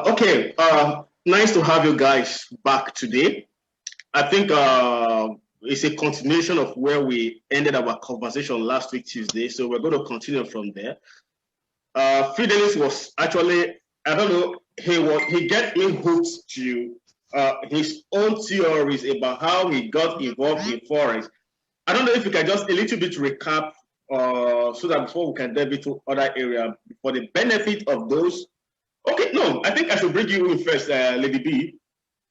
Okay, nice to have you guys back today. I think it's a continuation of where we ended our conversation last week, Tuesday. So we're going to continue from there. Fidelis was actually, I don't know, he get me hooked to his own theories about how he got involved in Forex. I don't know if you can just a little bit recap so that before we can delve into other area for the benefit of those. Okay, no, I think I should bring you in first, Lady B.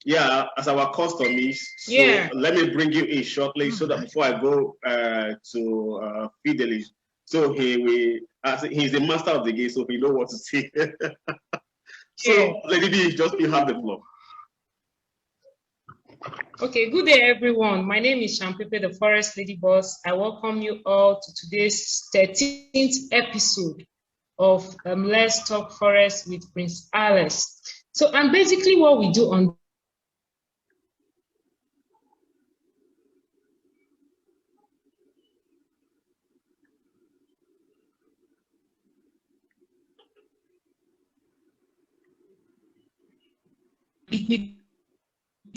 Yeah, as our custom is. So yeah. let me bring you in shortly so that before I go to Fidelis. So he's the master of the game, so he knows what to say. So, Yeah. Lady B, just you have the floor. Okay, good day, everyone. My name is Champepe, the Forest Lady Boss. I welcome you all to today's 13th episode of Let's Talk Forest with Prince Alex. So, and basically what we do on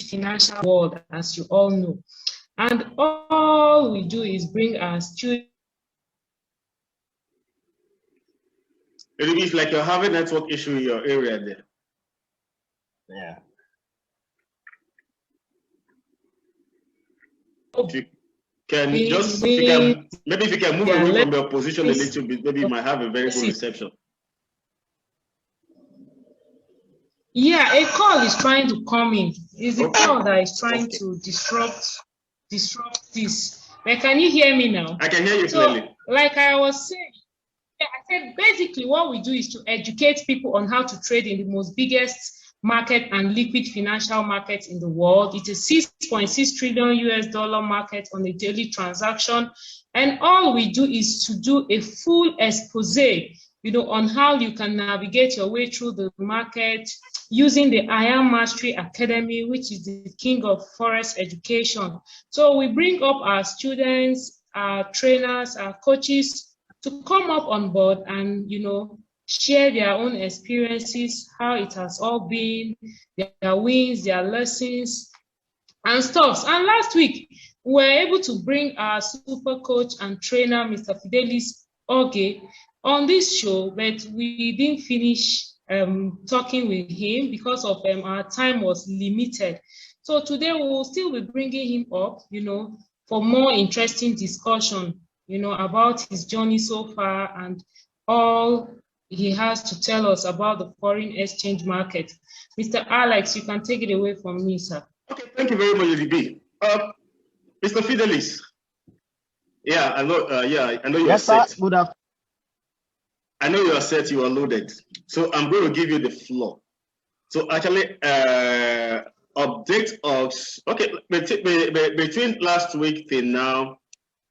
financial world, as you all know. And all we do is bring our students. It's like you're having a network issue in your area there. Yeah. Maybe if you can move away from your position a little bit, maybe you might have a very good reception. Yeah, a call is trying to come in. It's the call that is trying to disrupt this. But can you hear me now? I can hear you clearly. Like I was saying, I said basically what we do is to educate people on how to trade in the most biggest market and liquid financial market in the world. It's a $6.6 trillion US market on a daily transaction. And all we do is to do a full expose, on how you can navigate your way through the market using the I Am Mastery Academy, which is the king of Forex education. So we bring up our students, our trainers, our coaches to come up on board and, share their own experiences, how it has all been, their wins, their lessons, and stuff. And last week, we were able to bring our super coach and trainer, Mr. Fidelis Oge, on this show, but we didn't finish talking with him because of our time was limited. So today we will still be bringing him up, for more interesting discussion, about his journey so far and all he has to tell us about the foreign exchange market. Mr. Alex, you can take it away from me, sir. Okay, thank you very much, Lady B. Mr. Fidelis. Yeah, I know. I know you are set. Good afternoon. I know you are set. You are loaded. So I'm going to give you the floor. So actually, update us. Okay, between last week till now,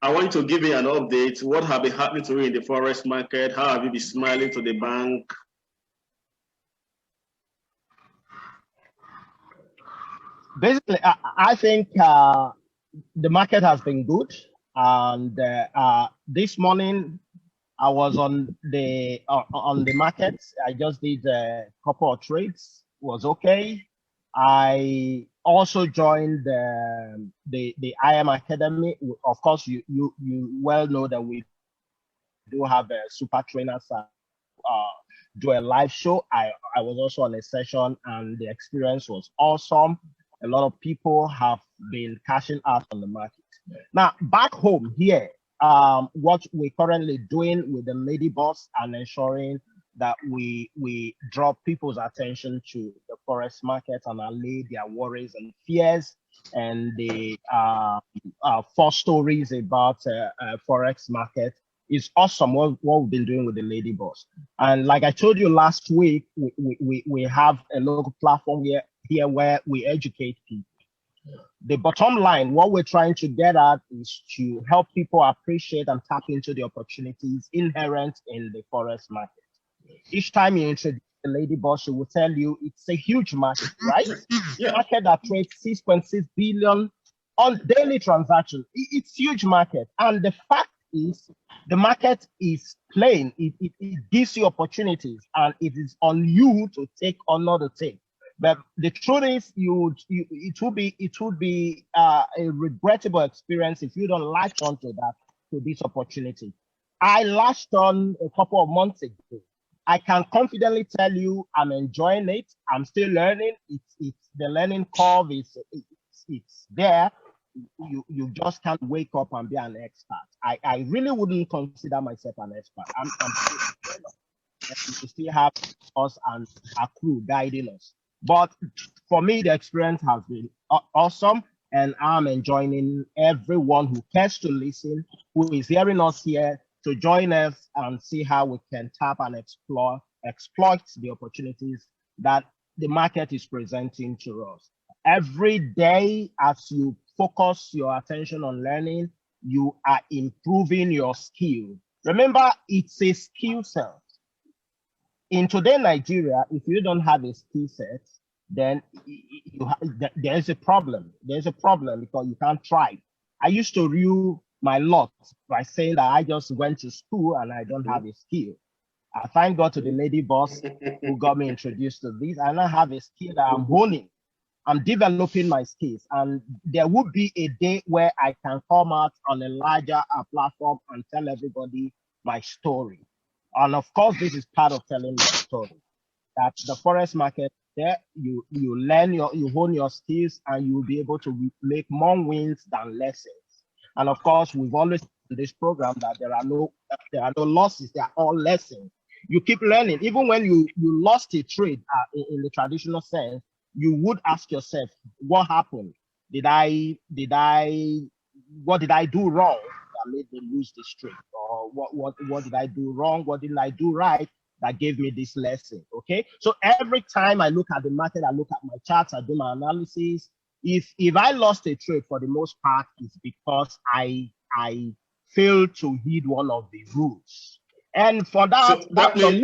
I want to give you an update. What have been happening to you in the Forex market? How have you been smiling to the bank? Basically, I think the market has been good. And this morning, I was on the market. I just did a couple of trades. It was okay. I also joined the IM Academy. Of course, you well know that we do have a super trainers do a live show. I was also on a session, and the experience was awesome. A lot of people have been cashing out on the market. Now, back home here, what we're currently doing with the Lady Boss and ensuring that we draw people's attention to the Forex market and allay their worries and fears and the false stories about Forex market is awesome. What we've been doing with the Lady Boss. And like I told you last week, we have a local platform here where we educate people. The bottom line, what we're trying to get at is to help people appreciate and tap into the opportunities inherent in the Forex market. Each time you introduce the Lady Boss, she will tell you it's a huge market, right? Yeah. Market that trades 6.6 billion on daily transactions. It's huge market. And the fact is the market is plain. It gives you opportunities, and it is on you to take or not to take. But the truth is, it would be a regrettable experience if you don't latch onto this opportunity. I latched on a couple of months ago. I can confidently tell you I'm enjoying it. I'm still learning. It's the learning curve it's there. You just can't wake up and be an expert. I really wouldn't consider myself an expert. We still have us and our crew guiding us. But for me, the experience has been awesome, and I'm enjoying everyone who cares to listen, who is hearing us here, to join us and see how we can tap and exploit the opportunities that the market is presenting to us. Every day, as you focus your attention on learning, you are improving your skill. Remember, it's a skill set. In today Nigeria, if you don't have a skill set, then there's a problem. There's a problem because you can't thrive. I used to rule my lot by saying that I just went to school and I don't have a skill. I thank God to the lady boss who got me introduced to this. I now have a skill that I'm honing. I'm developing my skills, and there would be a day where I can come out on a larger platform and tell everybody my story. And of course, this is part of telling my story. That the Forex market, there you learn you hone your skills, and you will be able to make more wins than lessons. And of course, we've always in this program that there are no losses; they are all lessons. You keep learning, even when you lost a trade in the traditional sense. You would ask yourself, what happened? What did I do wrong that made me lose this trade? Or what did I do wrong? What didn't I do right that gave me this lesson? Okay. So every time I look at the market, I look at my charts, I do my analysis. If I lost a trade, for the most part, it's because I failed to heed one of the rules. And for that, so that means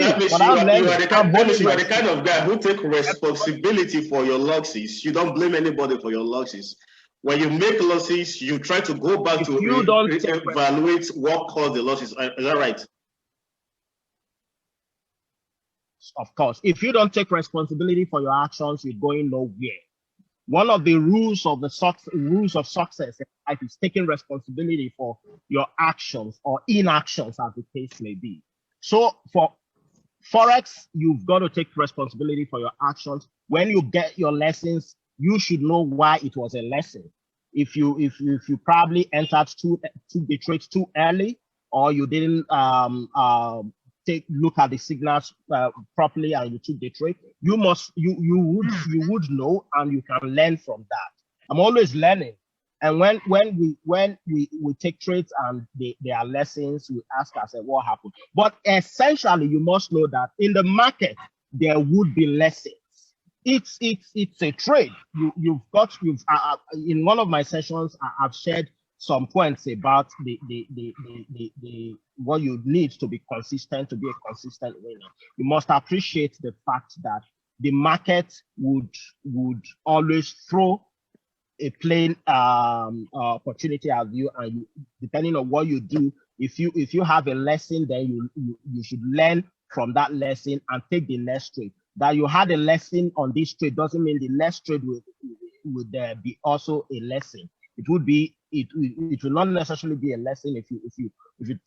you are the kind of guy who take responsibility for your losses. You don't blame anybody for your losses. When you make losses, you try to go back to evaluate what caused the losses. Is that right? Of course. If you don't take responsibility for your actions, you're going nowhere. One of the rules of success is taking responsibility for your actions or inactions, as the case may be. So for Forex, you've got to take responsibility for your actions. When you get your lessons, you should know why it was a lesson. If you probably entered the trades too early, or you didn't look at the signals properly and you took the trade, you would know, and you can learn from that. I'm always learning, and when we take trades and there are lessons, we ask ourselves what happened. But essentially, you must know that in the market there would be lessons. It's a trade. You've in one of my sessions I've shared some points about the what you need to be consistent, to be a consistent winner. You must appreciate the fact that the market would always throw a plain opportunity at you, and depending on what you do, if you have a lesson, then you should learn from that lesson and take the next trade. That you had a lesson on this trade doesn't mean the next trade would be also a lesson. It will not necessarily be a lesson if you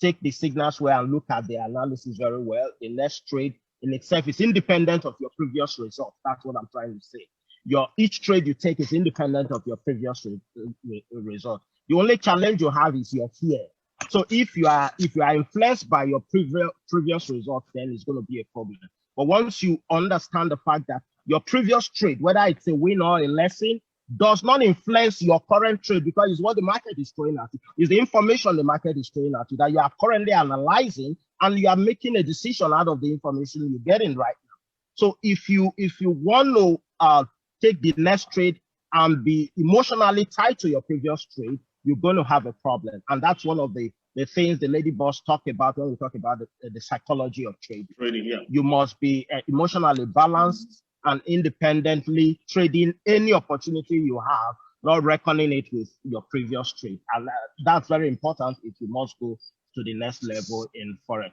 take the signals well and look at the analysis very well. The next trade in itself is independent of your previous result. That's what I'm trying to say. Each trade you take is independent of your previous result. The only challenge you have is your fear. So if you are influenced by your previous results, then it's going to be a problem. But once you understand the fact that your previous trade, whether it's a win or a lesson, does not influence your current trade, because it's what the market is throwing at you. It's the information the market is throwing at you that you are currently analyzing, and you are making a decision out of the information you're getting right now. So if you want to take the next trade and be emotionally tied to your previous trade, you're going to have a problem. And that's one of the things the lady boss talked about when we talk about the psychology of trading. Yeah. You must be emotionally balanced and independently trading any opportunity you have, not reckoning it with your previous trade. And that's very important if you must go to the next level in Forex.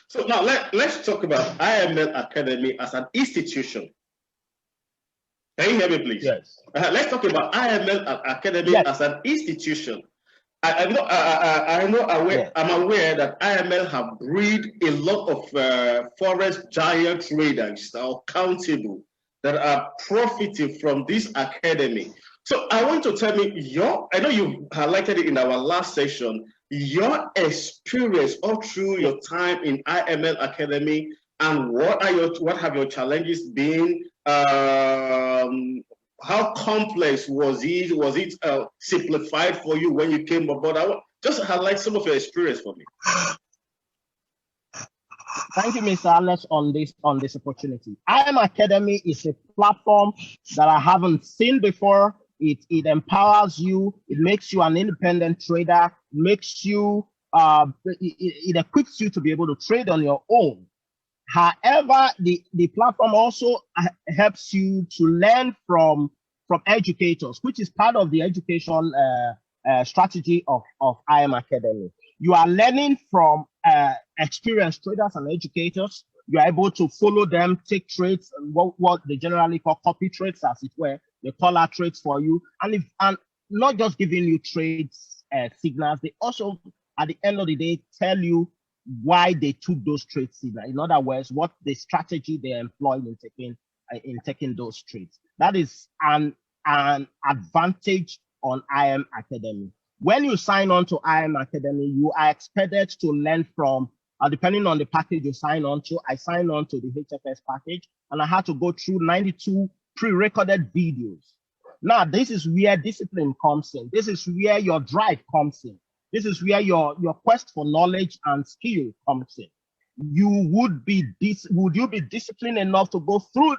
So now let's talk about IML Academy as an institution. Can you hear me, please? Yes. Let's talk about IML Academy Yes. as an institution. I'm aware that IML have bred a lot of Forex giant traders that are accountable, that are profiting from this academy. So I want to tell me I know you highlighted it in our last session, your experience all through your time in IML Academy, and what have your challenges been? How complex was it? Was it simplified for you when you came aboard? Just highlight some of your experience for me. Thank you, Mr. Alex, on this opportunity. IM Academy is a platform that I haven't seen before. It empowers you. It makes you an independent trader. Makes you it equips you to be able to trade on your own. However, the platform also helps you to learn from educators, which is part of the education strategy of IM Academy. You are learning from experienced traders and educators. You are able to follow them, take trades, what they generally call copy trades, as it were. They call out trades for you, and not just giving you trades signals. They also, at the end of the day, tell you why they took those trade signals. In other words, what the strategy they employed in taking those trades. That is an advantage on IM Academy. When you sign on to IM Academy, you are expected to learn from, depending on the package you sign on to. I signed on to the HFS package, and I had to go through 92 pre-recorded videos. Now, this is where discipline comes in. This is where your drive comes in. This is where your quest for knowledge and skill comes in. Would you be disciplined enough to go through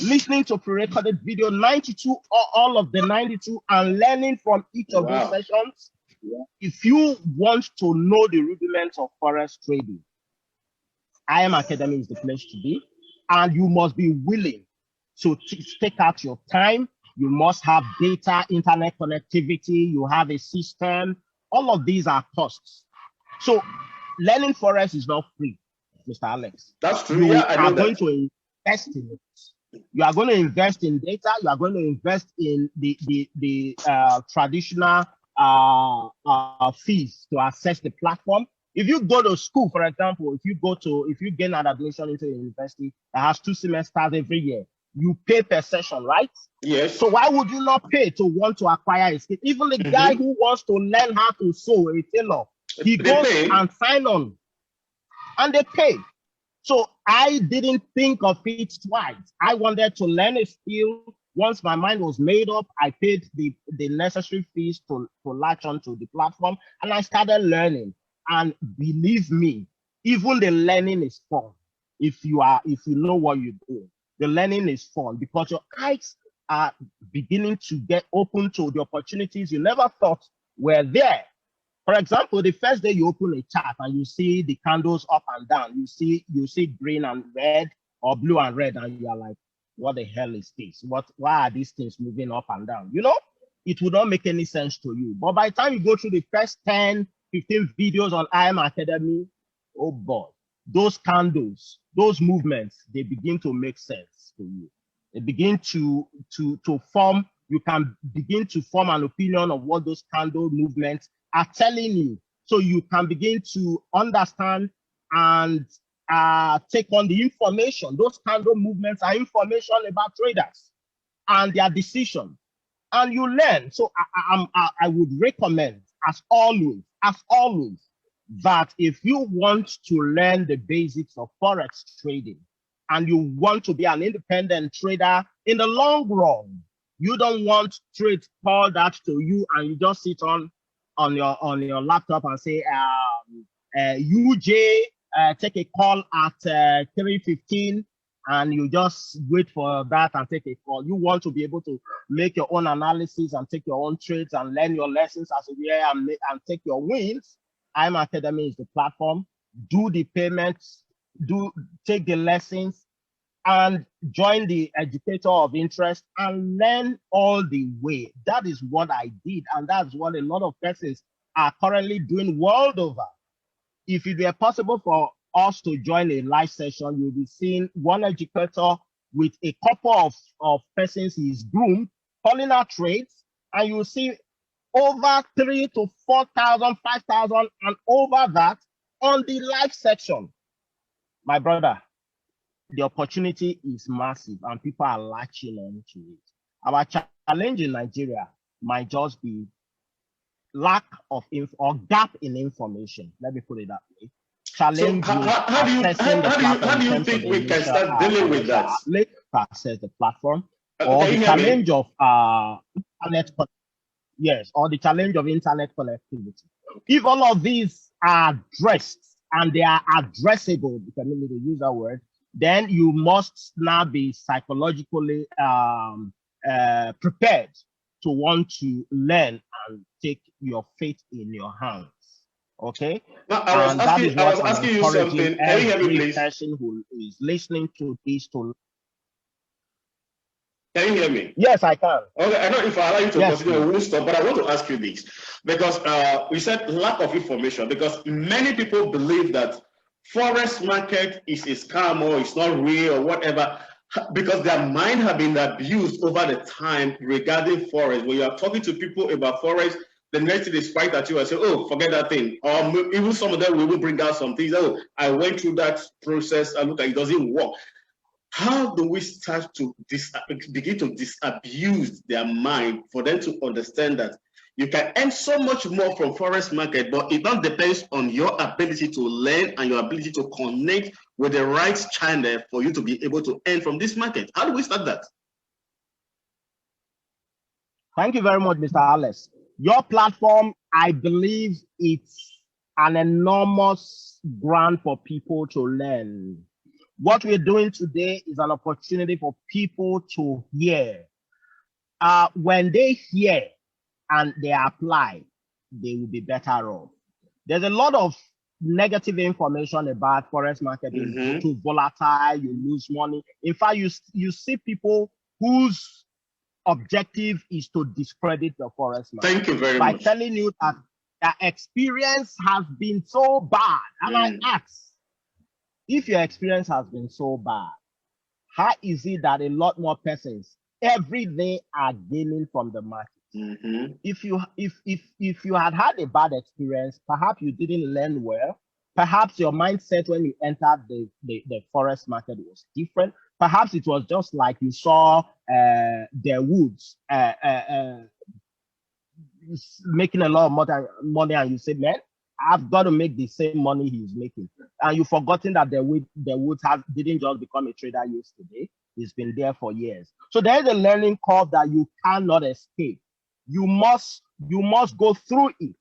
listening to pre-recorded video 92 or all of the 92 and learning from each of those sessions? If you want to know the rudiments of Forex trading, IM Academy is the place to be, and you must be willing to take out your time. You must have data, internet connectivity, you have a system. All of these are costs. So learning Forex is not free, Mr. Alex. That's true. You I know are going to invest in it. You are going to invest in data. You are going to invest in the traditional fees to access the platform. If you go to school, for example, if you gain an admission into a university that has 2 semesters every year, you pay per session, right? Yes. So why would you not pay to want to acquire a skill? Even the guy who wants to learn how to sew, a tailor, he goes and sign on, and they pay. So I didn't think of it twice. I wanted to learn a skill. Once my mind was made up, I paid the necessary fees to latch onto the platform, and I started learning. And believe me, even the learning is fun. If you know what you're doing, the learning is fun because your eyes are beginning to get open to the opportunities you never thought were there. For example, the first day you open a chart and you see the candles up and down, you see green and red or blue and red, and you are like, what the hell is this? Why are these things moving up and down? You know, it would not make any sense to you. But by the time you go through the first 10, 15 videos on IM Academy, oh boy, those candles, those movements, they begin to make sense to you. They begin to form, you can begin to form an opinion of what those candle movements are telling you. So you can begin to understand and take on the information. Those candle movements are information about traders and their decisions, and you learn. So I would recommend, as always, that if you want to learn the basics of Forex trading and you want to be an independent trader in the long run, you don't want trades called out to you and you just sit on your laptop and say, UJ, take a call at 3:15, and you just wait for that and take a call. You want to be able to make your own analysis and take your own trades and learn your lessons as a way and take your wins. IM Academy is the platform. Do the payments, take the lessons, and join the educator of interest and learn all the way. That is what I did, and that's what a lot of persons are currently doing world over. If it were possible for us to join a live session, you'll be seeing one educator with a couple of persons he's groomed, calling out trades, and you'll see over 3,000 to 4,000, 5,000, and over that on the live section. My brother, the opportunity is massive and people are latching onto it. Our challenge in Nigeria might just be lack of or gap in information. Let me put it that way. Challenge so how do you think we can start dealing with that? Access the platform, or the challenge of internet. Yes, or the challenge of internet connectivity. If all of these are addressed and they are addressable, if I need to use that word, then you must now be psychologically prepared to want to learn and take your fate in your hands. Okay? Now, I was asking you something. Can you hear me, please? Person who is listening to this to. Can you hear me? Yes, I can. Okay, I know if I allow you to continue, we won't stop, but I want to ask you this. Because we said lack of information, because many people believe that Forex market is a scam or it's not real or whatever, because their mind have been abused over the time regarding Forex. When you are talking to people about Forex, the next thing they spite at you and say, oh, forget that thing. Or even some of them will bring out some things. Oh, I went through that process and look, it doesn't work. How do we start to begin to disabuse their mind for them to understand that you can earn so much more from Forex market, but it all depends on your ability to learn and your ability to connect with the right channel for you to be able to earn from this market? How do we start that? Thank you very much, Mr. Alex. Your platform, I believe it's an enormous ground for people to learn. What we're doing today is an opportunity for people to hear. When they hear and they apply, they will be better off. There's a lot of negative information about Forex market. It's too volatile, you lose money. In fact, you see people whose objective is to discredit the Forex market. Thank you very much. By telling you that their experience has been so bad. And I ask, if your experience has been so bad, how is it that a lot more persons every day are gaining from the market? If you had a bad experience, perhaps you didn't learn well. Perhaps your mindset when you entered the Forex market was different. Perhaps it was just like you saw the Woods making a lot of money, and you said, man, I've got to make the same money he's making. And you've forgotten that the Woods didn't just become a trader yesterday. He's been there for years. So there is a learning curve that you cannot escape. You must go through it.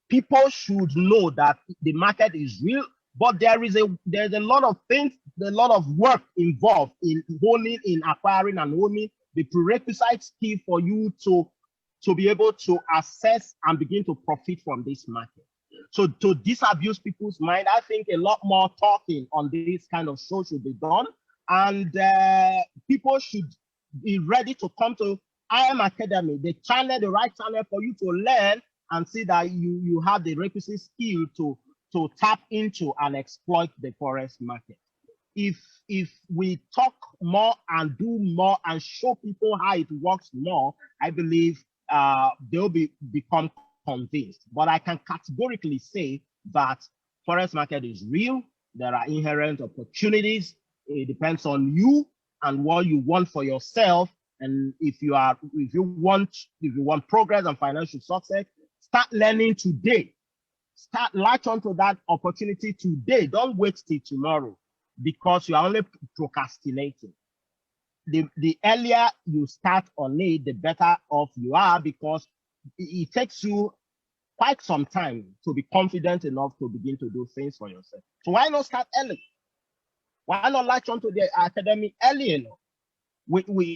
People should know that the market is real, but there's a lot of things, a lot of work involved in acquiring and owning the prerequisite skill for you to be able to assess and begin to profit from this market. So to disabuse people's mind, I think a lot more talking on this kind of show should be done. And people should be ready to come to IM Academy, the right channel for you to learn and see that you have the requisite skill to tap into and exploit the Forex market. If we talk more and do more and show people how it works more, I believe they'll become convinced. But I can categorically say that Forex market is real. There are inherent opportunities. It depends on you and what you want for yourself. And if you want progress and financial success, start learning today. Start latch onto that opportunity today. Don't wait till tomorrow, because you are only procrastinating. The earlier you start on it, the better off you are, because it takes you quite some time to be confident enough to begin to do things for yourself. So why not start early? Why not latch onto the academy early enough?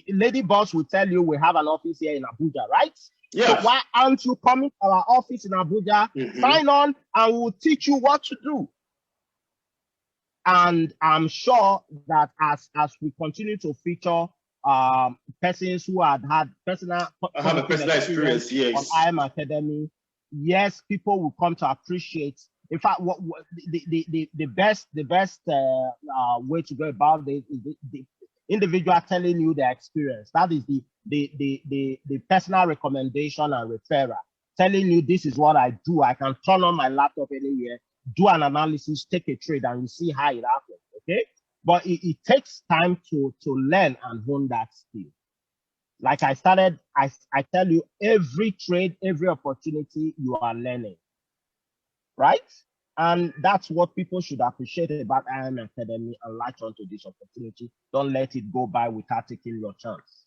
Lady Boss will tell you we have an office here in Abuja, right? Yes. So why aren't you coming to our office in Abuja? Sign on and we'll teach you what to do. And I'm sure that as we continue to feature persons who have had personal experience, yes, on IM Academy, yes, people will come to appreciate. In fact, what the best way to go about this is the individual telling you their experience. That is the personal recommendation and referral, telling you this is what I do. I can turn on my laptop anywhere, do an analysis, take a trade, and you see how it happens. Okay, but it takes time to learn and hone that skill. Like I tell you, every trade, every opportunity, you are learning, right? And that's what people should appreciate about IM Academy and latch onto this opportunity. Don't let it go by without taking your chance.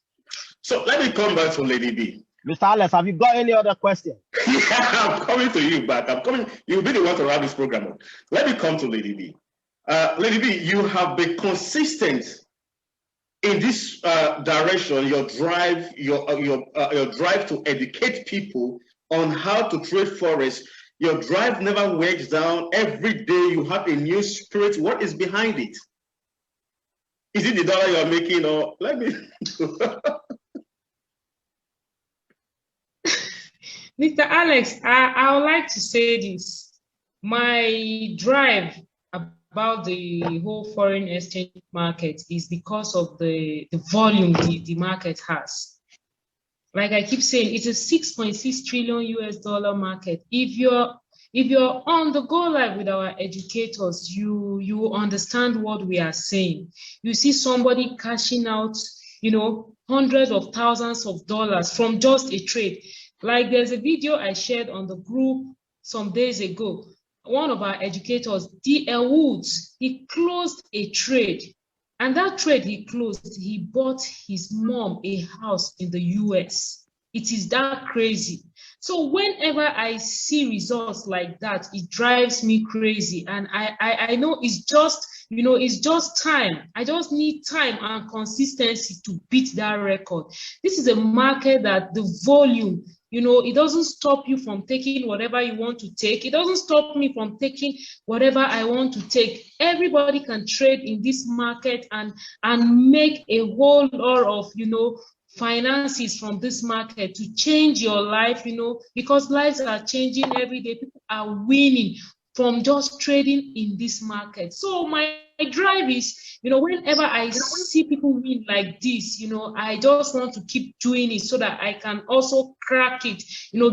So let me come back to Lady B. Mr. Alex, have you got any other question? Yeah, I'm coming to you back. I'm coming. You'll be the one to wrap this program up. Let me come to Lady B. Lady B, you have been consistent in this direction. Your drive to educate people on how to trade forex. Your drive never wears down. Every day you have a new spirit. What is behind it? Is it the dollar you're making, or let me? Mr. Alex, I would like to say this. My drive about the whole foreign exchange market is because of the volume the market has. Like I keep saying, it's a 6.6 trillion US dollar market. If you're on the go live with our educators, you understand what we are saying. You see somebody cashing out, hundreds of thousands of dollars from just a trade. Like there's a video I shared on the group some days ago. One of our educators, D.L. Woods, he closed a trade. And that trade he closed, he bought his mom a house in the US. It is that crazy. So whenever I see results like that, it drives me crazy. And I know it's just time. I just need time and consistency to beat that record. This is a market that the volume, it doesn't stop you from taking whatever you want to take. It doesn't stop me from taking whatever I want to take. Everybody can trade in this market and make a whole lot of, finances from this market to change your life, because lives are changing every day. People are winning from just trading in this market. So my drive is, whenever I see people win like this, I just want to keep doing it so that I can also crack it,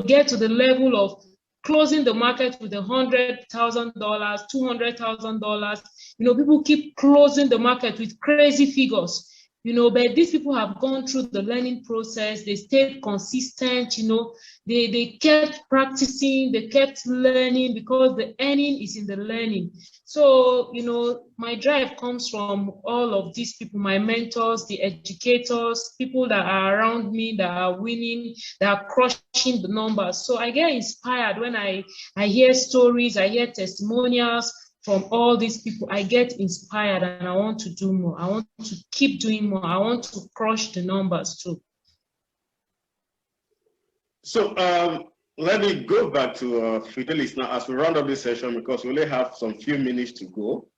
get to the level of closing the market with $100,000, $200,000. People keep closing the market with crazy figures. But these people have gone through the learning process. They stayed consistent, they kept practicing, they kept learning, because the earning is in the learning. So, my drive comes from all of these people, my mentors, the educators, people that are around me, that are winning, that are crushing the numbers. So I get inspired when I hear stories, I hear testimonials from all these people. I get inspired and I want to do more. I want to keep doing more. I want to crush the numbers too. So let me go back to Fidelis now as we round up this session, because we only have some few minutes to go.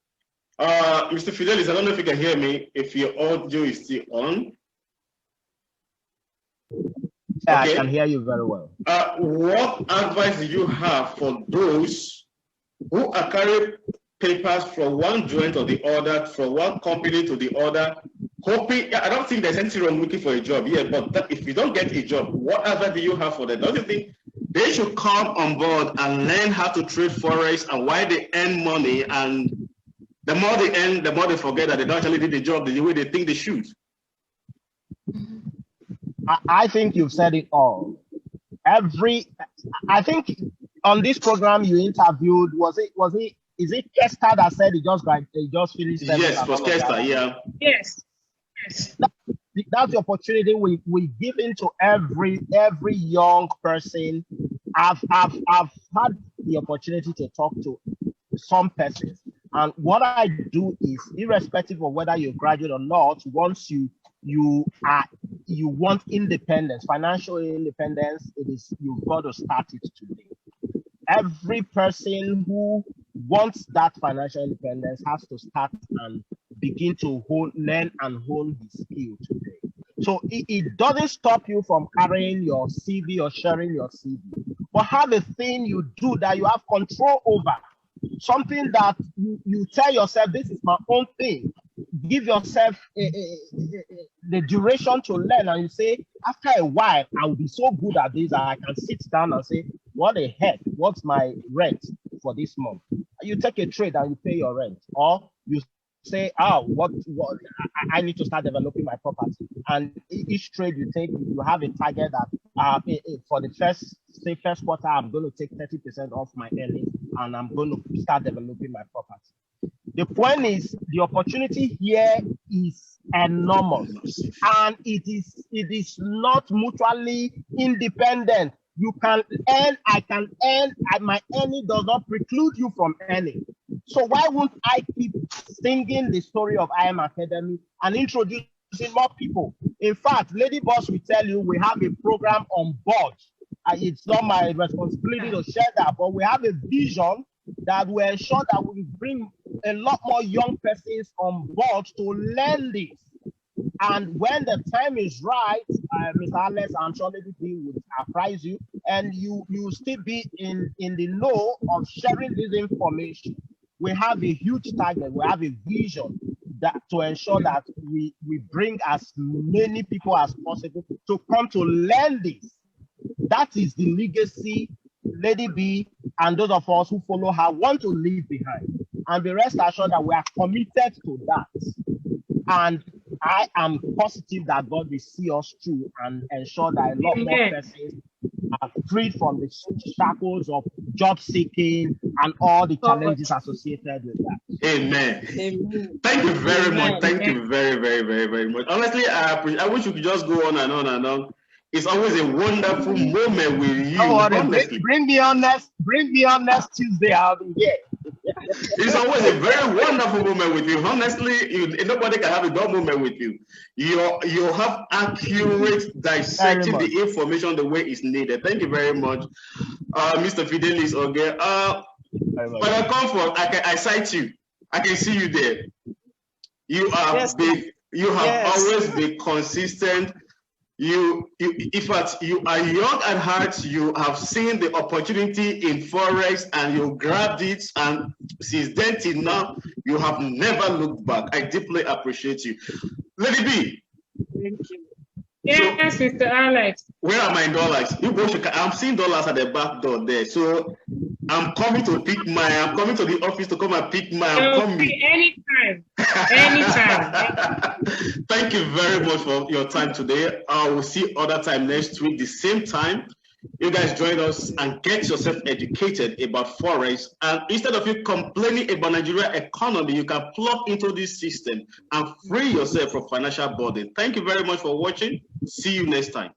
Mr. Fidelis, I don't know if you can hear me, if your audio is still on. Yeah, okay. I can hear you very well. What advice do you have for those who are carrying papers from one joint or the other, from one company to the other, hoping? I don't think there's anything wrong looking for a job, but if you don't get a job, what advice do you have for them? Don't you think they should come on board and learn how to trade forex and why they earn money? And the more they earn, the more they forget that they don't actually do the job the way they think they should. I think you've said it all. I think on this program you interviewed, is it Kester that said he just finished? Yes, it was Kester, yeah. Yes. That's the opportunity we give into every young person. I've had the opportunity to talk to some persons, and what I do is, irrespective of whether you graduate or not, once you want independence, financial independence, you've got to start it today. Every person who wants that financial independence has to start and begin to learn and hone his skill today. So it doesn't stop you from carrying your CV or sharing your CV, but have a thing you do that you have control over. Something that you tell yourself, this is my own thing. Give yourself the duration to learn, and you say, after a while, I will be so good at this that I can sit down and say, what the heck, what's my rent for this month? You take a trade and you pay your rent, or you say, what I need to start developing my property. And each trade you take, you have a target that for the first quarter, I'm going to take 30% off my earnings, and I'm going to start developing my property. The point is, the opportunity here is enormous, and it is not mutually independent. You can earn, I can earn, and my earning does not preclude you from earning. So why won't I keep singing the story of IM Academy and introducing more people? In fact, Lady Boss will tell you we have a program on board. It's not my responsibility to share that, but we have a vision that will ensure that we bring a lot more young persons on board to learn this. And when the time is right, Mr. Alex, I'm sure Lady B would apprise you, and you still be in the know of sharing this information. We have a huge target, we have a vision that to ensure that we bring as many people as possible to come to learn this. That is the legacy Lady B and those of us who follow her want to leave behind. And be rest assured that we are committed to that. And I am positive that God will see us through and ensure that a lot more persons are freed from the shackles of job seeking and all the challenges associated with that. Amen. Amen. Thank you very much. Thank you very, very, very, very much. Honestly, I wish you could just go on and on and on. It's always a wonderful moment with you. Honestly. Bring me on next Tuesday. I'll be here. It's always a very wonderful moment with you. Honestly, nobody can have a dull moment with you. You have accurate dissecting the information the way it's needed. Thank you very much, Mr. Fidelis. Okay. For the comfort, I cite you. I can see you there. You are big. You have always been consistent. In fact, you are young at heart. You have seen the opportunity in Forex and you grabbed it, and since then till now, you have never looked back. I deeply appreciate you. Lady B. Thank you. Yes, Mr. Alex. Where are my dollars? I'm seeing dollars at the back door there. So I'm coming to I'm coming to the office to come and pick anytime. Anytime. Thank you very much for your time today. I will see other time next week, the same time. You guys join us and get yourself educated about Forex. And instead of you complaining about Nigeria economy, you can plug into this system and free yourself from financial burden. Thank you very much for watching. See you next time.